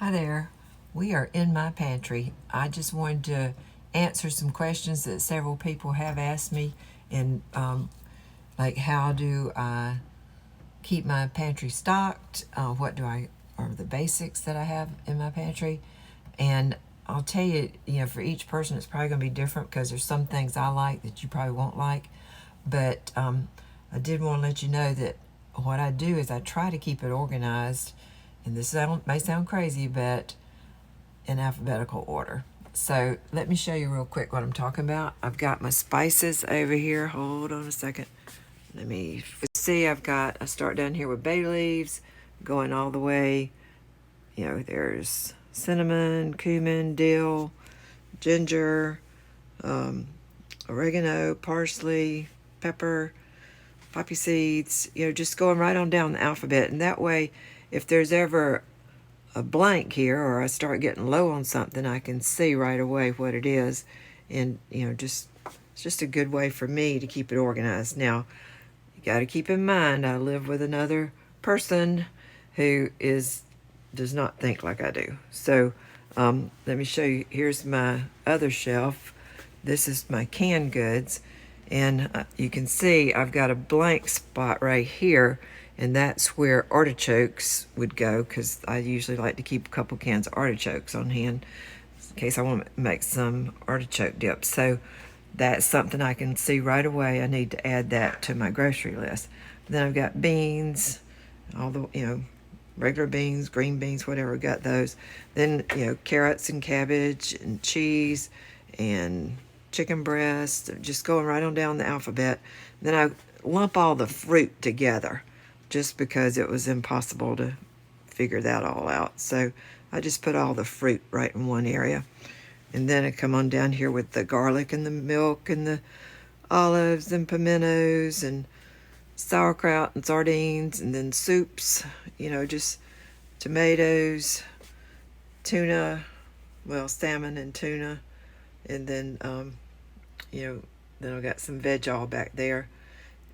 Hi there. We are in my pantry. I just wanted to answer some questions that several people have asked me, and like how do I keep my pantry stocked? What do I are the basics that I have in my pantry? And I'll tell you, for each person, it's probably going to be different because there's some things I like that you probably won't like. But I did want to let you know that what I do is I try to keep it organized. And this may sound crazy, but in alphabetical order. So let me show you real quick what I'm talking about. I've got my spices over here. Hold on a second. Let me see. I start down here with bay leaves, going all the way. There's cinnamon, cumin, dill, ginger, oregano, parsley, pepper, poppy seeds, just going right on down the alphabet. And that way, if there's ever a blank here or I start getting low on something, I can see right away what it is. And, it's just a good way for me to keep it organized. Now, you got to keep in mind, I live with another person who does not think like I do. So let me show you. Here's my other shelf. This is my canned goods. And you can see I've got a blank spot right here, and that's where artichokes would go, because I usually like to keep a couple cans of artichokes on hand in case I want to make some artichoke dip. So that's something I can see right away. I need to add that to my grocery list. Then I've got beans, all the, regular beans, green beans, whatever, got those. Then, carrots and cabbage and cheese and chicken breast, just going right on down the alphabet. Then I lump all the fruit together just because it was impossible to figure that all out. So I just put all the fruit right in one area. And then I come on down here with the garlic and the milk and the olives and pimentos and sauerkraut and sardines, and then soups, just tomatoes, tuna, salmon and tuna, and then then I've got some veg all back there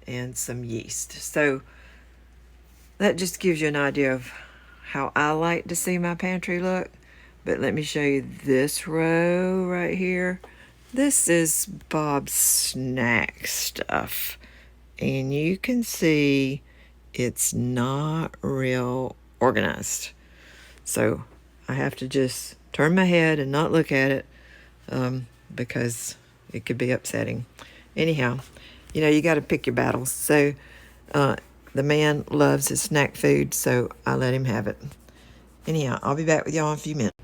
and some yeast. So that just gives you an idea of how I like to see my pantry look. But let me show you this row right here. This is Bob's snack stuff. And you can see it's not real organized. So I have to just turn my head and not look at it because it could be upsetting. Anyhow, you got to pick your battles. So the man loves his snack food, so I let him have it. Anyhow, I'll be back with y'all in a few minutes.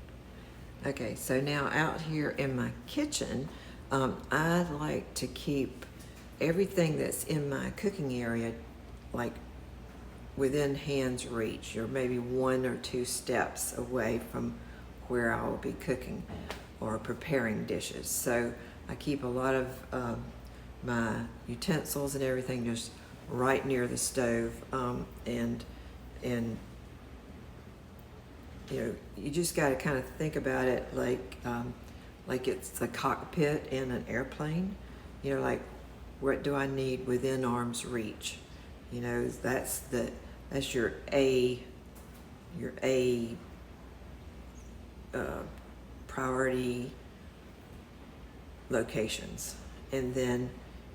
Okay, so now out here in my kitchen, I like to keep everything that's in my cooking area like within hand's reach, or maybe 1 or 2 steps away from where I will be cooking or preparing dishes. So I keep a lot of my utensils and everything just right near the stove, and you just got to kind of think about it like it's a cockpit in an airplane. Like, what do I need within arm's reach? That's your A priority locations. And then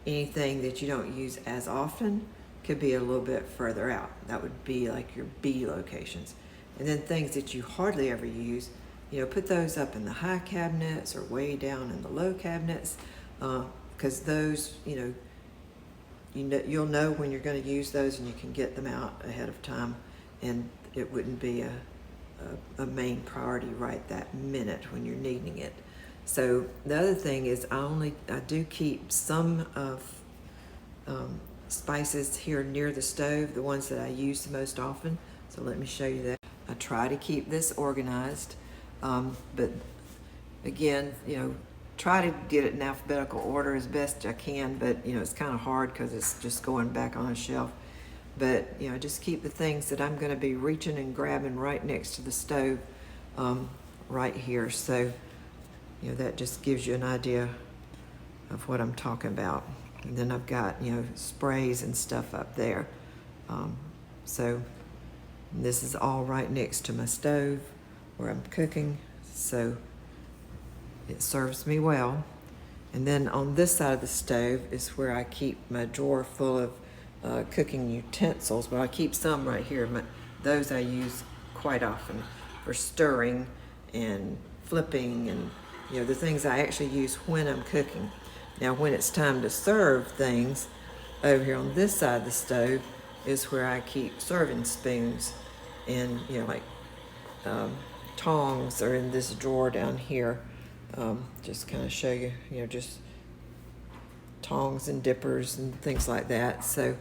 anything that you don't use as often could be a little bit further out. That would be like your B locations. And then things that you hardly ever use, put those up in the high cabinets or way down in the low cabinets, because those, you'll know when you're going to use those, and you can get them out ahead of time, and it wouldn't be a main priority right that minute when you're needing it. So the other thing is I do keep some of spices here near the stove, the ones that I use the most often. So let me show you that. I try to keep this organized, but again, try to get it in alphabetical order as best I can, but it's kind of hard because it's just going back on a shelf. But just keep the things that I'm going to be reaching and grabbing right next to the stove, right here. So that just gives you an idea of what I'm talking about. And then I've got sprays and stuff up there. So this is all right next to my stove. where I'm cooking, so it serves me well. And then on this side of the stove is where I keep my drawer full of cooking utensils, but I keep some right here. Those I use quite often for stirring and flipping and the things I actually use when I'm cooking. Now when it's time to serve things, over here on this side of the stove is where I keep serving spoons, and like tongs are in this drawer down here. Just kind of show you, just tongs and dippers and things like that. So,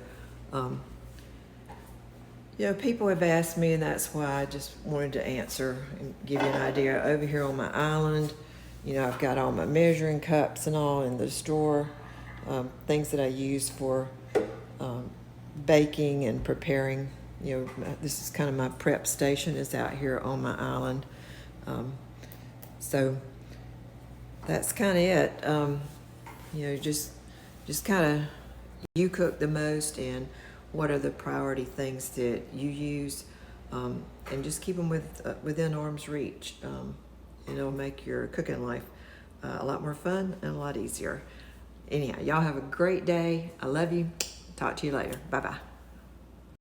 people have asked me, and that's why I just wanted to answer and give you an idea. Over here on my island, I've got all my measuring cups and all in this drawer, things that I use for baking and preparing. This is kind of my prep station is out here on my island. So that's kind of it. Just kind of you cook the most, and what are the priority things that you use, and just keep them within arm's reach. It'll make your cooking life a lot more fun and a lot easier. Anyhow, y'all have a great day. I love you. Talk to you later. Bye-bye.